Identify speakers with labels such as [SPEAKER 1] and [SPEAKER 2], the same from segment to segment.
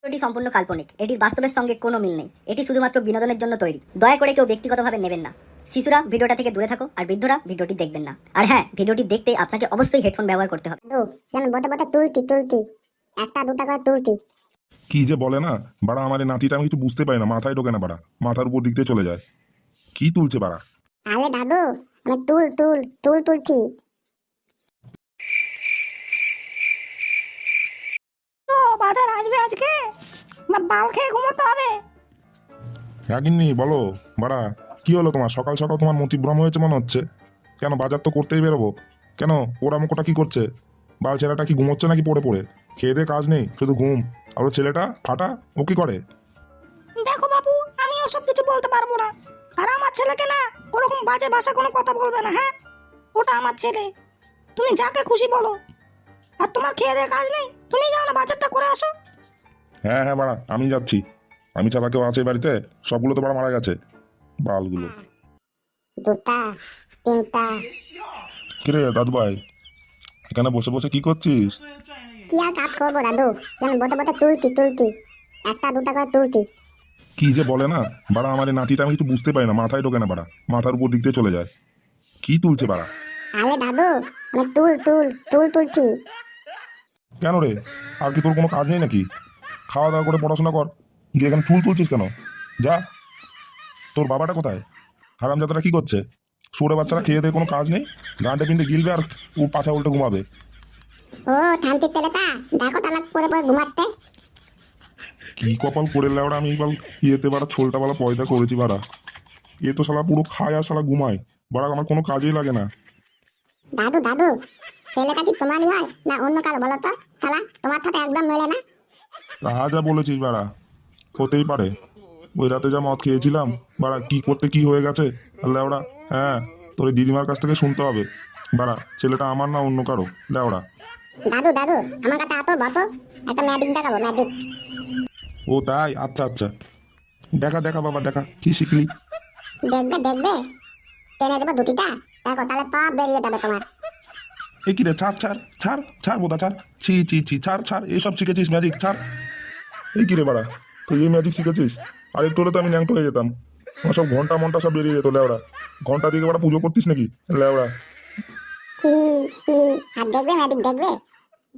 [SPEAKER 1] এটি সম্পূর্ণ কাল্পনিক। এটির বাস্তবের সঙ্গে কোনো মিল নেই। এটি শুধুমাত্র বিনোদনের জন্য তৈরি। দয়া করে কেউ ব্যক্তিগতভাবে নেবেন না। শিশুরা ভিডিওটা থেকে দূরে থাকো, আর বৃদ্ধরা ভিডিওটি দেখবেন না। আর হ্যাঁ, ভিডিওটি দেখতে আপনাকে অবশ্যই হেডফোন ব্যবহার করতে হবে।
[SPEAKER 2] বতে বতে তুলতি একটা দুটা করে তুলতি।
[SPEAKER 3] কি যে বলে না বাড়া, আমার এই নাতিটা আমি কিছু বুঝতে পারি না, মাথায় ঢোকে না বাড়া, মাথার উপর দিক দিয়ে চলে যায়। কি তুলছে বাড়া?
[SPEAKER 2] আরে দাদু, আমি তুলছি।
[SPEAKER 4] বাজার আসবে আজকে, বাল খেয়ে ঘুমোতে হবে।
[SPEAKER 3] হ্যাঁ গিন্নি বলো বাড়া, কি হলো তোমার? সকাল সকাল তোমার মতিভ্রম হয়েছে মনে হচ্ছে। কেন বাজার তো করতেই বেরোবো, কেন পোড়ামোকোটা কি করছে? বাল ছেলেটা কি ঘুমোচ্ছে নাকি পড়ে পড়ে? খেয়ে দিয়ে কাজ নেই, শুধু ঘুম। আর ও ছেলেটা ফাটা, ও কি করে?
[SPEAKER 4] দেখো বাবু, আমি ওসব কিছু বলতে পারবো না। আর আমার ছেলেকে না ওরকম বাজে ভাষা কোনো কথা বলবে না, হ্যাঁ? ওটা আমার ছেলে, তুমি যাকে খুশি বলো। আর তোমার খেয়ে দিয়ে কাজ নেই, তুমি যাও না বাজারটা করে আসো।
[SPEAKER 3] হ্যাঁ হ্যাঁ বাড়া, আমি যাচ্ছি। আমি ছাড়া কেউ আছে বাড়িতে? সবগুলো তো বাড়া মারা গেছে, বালগুলো।
[SPEAKER 2] দুটা তিনটা।
[SPEAKER 3] কিরে দাদু ভাই, এখানে বসে বসে কি করছিস?
[SPEAKER 2] কি আর কাজ করবো দাদু, বতে বতে তুলতি একটা দুটা করে তুলতি।
[SPEAKER 3] কি যে বলে না বাড়া, আমার এই নাতিটা আমি কিছু বুঝতে পারি না, মাথায় ঢোকে না বাড়া, মাথার উপর দিক দিয়ে চলে যায়। কি তুলছে বাড়া?
[SPEAKER 2] আরে দাদু, আমি তুলছি।
[SPEAKER 3] কেন রে, আর কি তোর কোনো কাজ নেই নাকি? খাওয়া দাওয়া করে পড়াশোনা কর, গিয়ে এখানে চুল তুলছিস কেন? যা। তোর বাবাটা কোথায়? হারামজাদাটা কি করছে? সরে বাচ্চারা খেয়ে দিয়ে কোনো কাজ নেই, গাঁটে পিন্ডে গিলবে আর ও পাছা উল্টে ঘুমাবে।
[SPEAKER 2] ও থানতির তেলেটা দেখো তালাক পরে পরে ঘুমাতে।
[SPEAKER 3] কি কপাল করে লেওড়া, আমি এবার ইয়েতে বাড়া ছোলটা বাড়া পয়দা করেছি বাড়া। এ তো শালা পুরো খায় আর শালা ঘুমায় বাড়া, আমার কোনো কাজেই লাগে না।
[SPEAKER 2] দাদু তেলেটা কি তোমারই হয় না অন্য কারো বলো তো? তালা তোমার সাথে একদম মেলে না।
[SPEAKER 3] তা যা বলেছিস বাড়া, হতেই পারে। ওই রাতে যা মদ খেয়েছিলাম বাড়া, কি করতে কি হয়ে গেছে লেওড়া। হ্যাঁ, তোর এই দিদিমার কাছ থেকে শুনতে হবে বাড়া, ছেলেটা আমার না অন্য কারো লেওড়া।
[SPEAKER 2] দাদু আমার কাছে আতো বতো, একটা ম্যাজিক দেখাবো, ম্যাজিক।
[SPEAKER 3] ও তাই, আচ্ছা আচ্ছা, দেখা দেখা বাবা দেখা, কি শিখলি?
[SPEAKER 2] দেখবে টেনে দেবো দুটিটা, দেখো তাহলে সব বেরিয়ে যাবে তোমার।
[SPEAKER 3] এ কি রে, ছাড় ছাড় ছাড় ছাড় বোধা ছাড়, ছি ছি ছি, ছাড় ছাড়, এইসব শিখেছিস ম্যাজিক? ছাড়। এই কি রে বাড়া, তুই এই ম্যাজিক শিখেছিস? আর একটু হলে তো আমি ন্যাংটো হয়ে যেতাম, আমার সব ঘন্টা মন্টা সব বেরিয়ে যেত লেওড়া। ঘন্টা দিকে বাড়া পুজো করতিস নাকি লেওড়া?
[SPEAKER 2] হি হি, আর দেখবে ম্যাজিক দেখবে?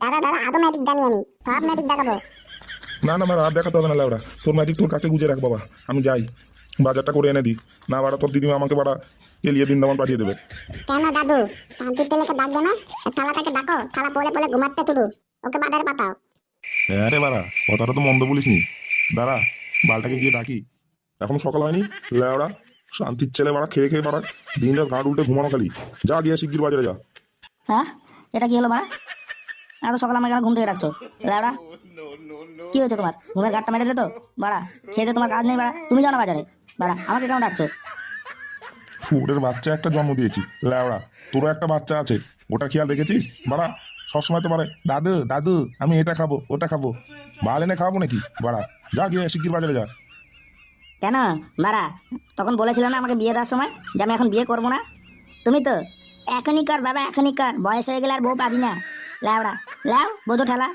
[SPEAKER 2] দাদা আদৌ ম্যাজিক জানি আমি, সব ম্যাজিক দেখাবো।
[SPEAKER 3] না না, আমার আর দেখাতে হবে না লেওড়া, তোর ম্যাজিক তোর কাছে গুজে রাখ বাবা, আমি যাই বাজারটা করে এনে দিই। না বাড়া, তোর দিদিমা আমাকে বাড়া এলিয়ে বৃন্দাবন পাঠিয়ে দেবে।
[SPEAKER 2] কেন দাদু, শান্তির তেলেকে ডাকবে না? থালাটাকে ডাকো, থালা পলে পলে ঘুমাতে শুধু, ওকে বাজারে পাঠাও।
[SPEAKER 3] হ্যাঁ রে বাড়া, কথাটা তো মন্দ বলিস নি। দাঁড়া, বালটাকে গিয়ে ডাকি, এখনো সকাল হয়নি লেওড়া। শান্তির ছেলে বাড়া, খেয়ে খেয়ে বাড়া দিন রাত গাঁট উল্টে ঘুমানো খালি। যা গিয়ে শিগগির বাজারে যা।
[SPEAKER 4] হ্যাঁ, এটা কি হলো বাড়া? এত সকাল আমাকে কেন ঘুম থেকে ডাকছো লাউড়া? কি হয়েছে তোমার? ঘুমের গাঁটটা মেরে দিলে তো বাড়া, খেতে তোমার কাজ নেই বাড়া, তুমি যাও না বাজারে বাড়া, আমাকে কেন ডাকছো?
[SPEAKER 3] শুয়োরের বাচ্চা একটা জন্ম দিয়েছি লেওড়া, তোরও একটা বাচ্চা আছে, ওটা খেয়াল রেখেছিস বাড়া? সবসময় তো বাড়ে দাদু দাদু, আমি এটা খাবো ওটা খাবো, বাল এনে খাওয়াবো নাকি বাড়া? যা গিয়ে শিগগির বাজারে যা।
[SPEAKER 4] কেন বাড়া, তখন বলেছিল না আমাকে বিয়ে দেওয়ার সময় যে আমি এখন বিয়ে করবো না? তুমি তো এখনই কর বাবা, এখনই কর, বয়স হয়ে গেলে আর বউ পাবি না। লাউড়া লাও, বোঝো ঠেলা।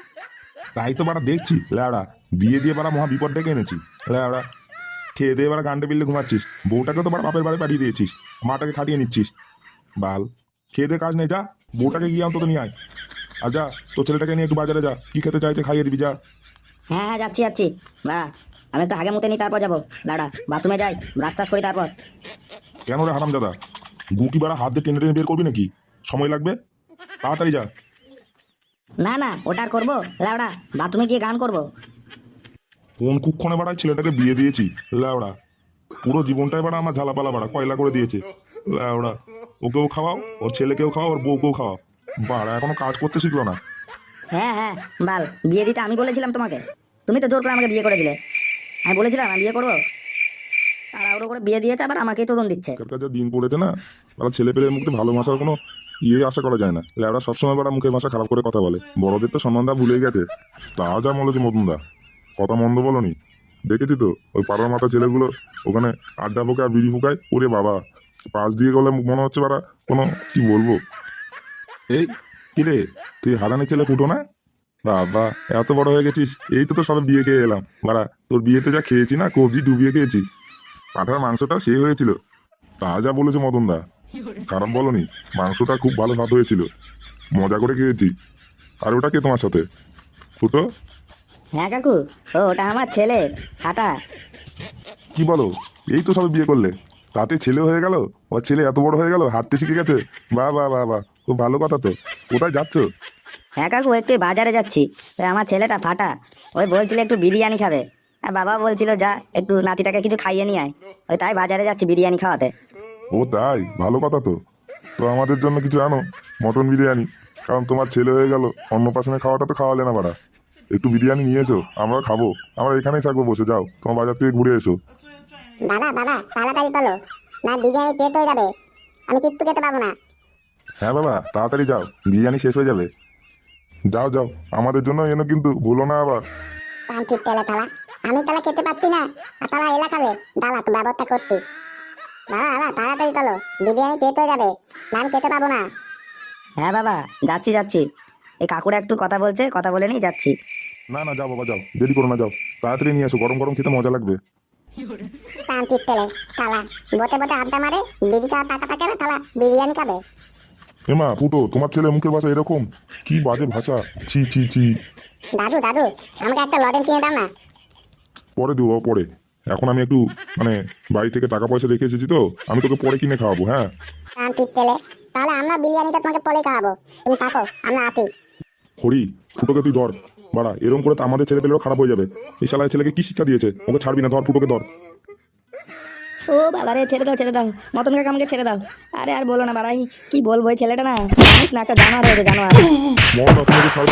[SPEAKER 3] তাই তো বাড়া দেখছি লেওড়া, বিয়ে দিয়ে বাড়া মহা বিপদ ডেকে এনেছি লেওড়া। খেয়ে দিয়ে বাড়া গান্ডে বিল্লে ঘুমাচ্ছিস, বউটাকে তো বাড়া বাপের বাড়ি পাঠিয়ে দিয়েছিস, মাটাকে খাটিয়ে নিচ্ছিস। বাল, খেয়ে দিয়ে কাজ নেই, যা বউটাকে গিয়ে অন্তত নিয়ে আয়। আর যা, তোর ছেলেটাকে নিয়ে একটু বাজারে যা, কি খেতে চাইছে খাইয়ে দিবি, যা।
[SPEAKER 4] হ্যাঁ হ্যাঁ, যাচ্ছি বা, আমি একটু আগে মুতে নিই তারপর যাবো। লাউড়া বাথরুমে যাই, ব্রাশ টাশ করি তারপর।
[SPEAKER 3] কেন রে হারাম দাদা, গু কি বাড়া হাত দিয়ে টেনে টেনে বের করবি নাকি? সময় লাগবে, তাড়াতাড়ি যা।
[SPEAKER 4] না না, ওটা আর করবো লাউড়া, বাথরুমে গিয়ে গান করবো।
[SPEAKER 3] কোন কুক্ষণে বাড়ায় ছেলেটাকে বিয়ে দিয়েছি ল্যাওড়া, পুরো জীবনটাই বাড়া আমার ঝালাপালা বাড়া কয়লা করে দিয়েছে ল্যাওড়া। ওকেও খাওয়াও, ওর ছেলেকেও খাওয়াও, ওর বউকেও খাওয়াও, বাড়া এখনো কাজ করতে শিখলো না।
[SPEAKER 4] হ্যাঁ হ্যাঁ বাল, বিয়ে দিতে আমি বলেছিলাম তোমাকে, তুমি তো জোর করে আমাকে বিয়ে করে দিলে। আমি বলেছিলাম আমি বিয়ে করবো, তাড়াহুড়ো করে বিয়ে দিয়েছে, আবার আমাকেই চোদন দিচ্ছে।
[SPEAKER 3] আজকালকার যা দিন পড়েছে না, বাড়া ছেলে পেলের মুখে ভালোবাসার কোনো আশা করা যায় না ল্যাওড়া, সবসময় বাড়া মুখের ভাষা খারাপ করে কথা বলে, বড়দের তো সম্মান দা ভুলেই গেছে। তা যা বলেছে মতন দা, কথা মন্দ বলনি, দেখেছি তো ওই পাড়ার মাথা ছেলেগুলো ওখানে আড্ডা ফোকায় আর বিড়ি ফুকায়, ওরে বাবা পাশ দিয়ে গেলে মনে হচ্ছে বাড়া কোনো কি বলবো। এই কিরে, তুই হারানি ছেলে ফুটো না? বাবা, এত বড় হয়ে গেছিস। এই তো সবে বিয়ে খেয়ে এলাম বাড়া। তোর বিয়েতে যা খেয়েছি না, কবজি ডুবিয়ে খেয়েছি। পাঠার মাংসটাও সেই হয়েছিল। তা যা বলেছে মদন দা, খারাপ বলনি। মাংসটা খুব ভালো স্বাদ হয়েছিল, মজা করে খেয়েছি। আর ওটা কে তোমার সাথে? ফুটো?
[SPEAKER 5] হ্যাঁ কাকু, ওটা আমার ছেলে ফাটা।
[SPEAKER 3] কি বলো? এই তো সবে বিয়ে করলে, তাতে ছেলে হয়ে গেল? ওর ছেলে এত বড় হয়ে গেল, হাঁটতে শিখে গেছে? বাহ বাহ বাহ বাহ, খুব ভালো কথা তো। কোথায় যাচ্ছ?
[SPEAKER 5] হ্যাঁ কাকু, একটু বাজারে যাচ্ছি। ওই আমার ছেলেটা ফাটা, ওই বলছিল একটু বিরিয়ানি খাবে। আর বাবা বলছিল যা একটু নাতিটাকে কিছু খাইয়ে নিয়ে আয়। ওই তাই বাজারে যাচ্ছি বিরিয়ানি খাওয়াতে।
[SPEAKER 3] ও তাই, ভালো কথা তো। তো আমাদের জন্য কিছু আনো, মটন বিরিয়ানি। কারণ তোমার ছেলে হয়ে গেল, অন্নপ্রাশনে খাওয়াটা তো খাওয়ালে না বাড়া। একটু বিরিয়ানি নিয়ে এসো, আমরা খাবো। আমরা এখানেই থাকবো বসে। যাও, তোমার বাজার থেকে ঘুরে এসো।
[SPEAKER 2] দাদা দাদা তাড়াতাড়ি চলো, না বিরিয়ানি পেট হয়ে যাবে, আমি কিচ্ছু খেতে পাবো না।
[SPEAKER 3] হ্যাঁ বাবা, তাড়াতাড়ি যাও, বিরিয়ানি শেষ হয়ে যাবে। যাও যাও, আমাদের জন্য এনো কিন্তু, ভুলো না আবার।
[SPEAKER 2] ঠিক তেলে তালা, আমি তালা খেতে পারছি না, আর তালা এলা খাবে। দাদা তো ব্যবস্থা করছি। দাদা দাদা তাড়াতাড়ি চলো, বিরিয়ানি পেট হয়ে যাবে, না আমি খেতে পাবো না।
[SPEAKER 5] হ্যাঁ বাবা, যাচ্ছি যাচ্ছি। এই কাকুরা একটু কথা বলছে, কথা বলে নিয়ে যাচ্ছি।
[SPEAKER 3] না না, যাও বাবা যাও, দেরি করো না, যাও তাড়াতাড়ি নিয়ে এসো। গরম গরম খেতে মজা লাগবে।
[SPEAKER 2] ঠিক তেলে তালা বসে বসে আড্ডা মারে, দিদি খাওয়ার টাকা থাকে না, তালা বিরিয়ানি খাবে।
[SPEAKER 3] এমা ফুটো, তোমার ছেলে মুখের ভাষা এরকম? কি বাজে ভাষা, ছি ছি ছি।
[SPEAKER 2] দাদু দাদু আমাকে একটা লজেন কিনে দাও না।
[SPEAKER 3] পরে দেবো পরে। এখন আমি একটু মানে বাড়ি থেকে টাকা পয়সা রেখে এসেছি তো, আমি তোকে পরে কিনে খাওয়াবো। হ্যাঁ
[SPEAKER 2] ঠিক তেলে তাহলে আমরা বিরিয়ানিটা তোমাকে পরে খাওয়াবো, তুমি থাকো, আমরা আছি।
[SPEAKER 3] হরি, ফুটোকে তুই ধর বাড়া। এরকম করে তো আমাদের ছেলে পেলেও খারাপ হয়ে যাবে। এই শালায় ছেলেকে কি শিক্ষা দিয়েছে? ওকে ছাড়বি না, ধর ফুটোকে ধর।
[SPEAKER 5] ও বাবা রে, ছেড়ে দাও ছেড়ে দাও, মতন কাকা আমাকে ছেড়ে দাও। আরে আর বলো না বাড়াই, কি বলবো, এই ছেলেটা না মানুষ না, একটা জানোয়ার হয়েছে, জানোয়ার।
[SPEAKER 3] মন, তোমাকে ছাড়।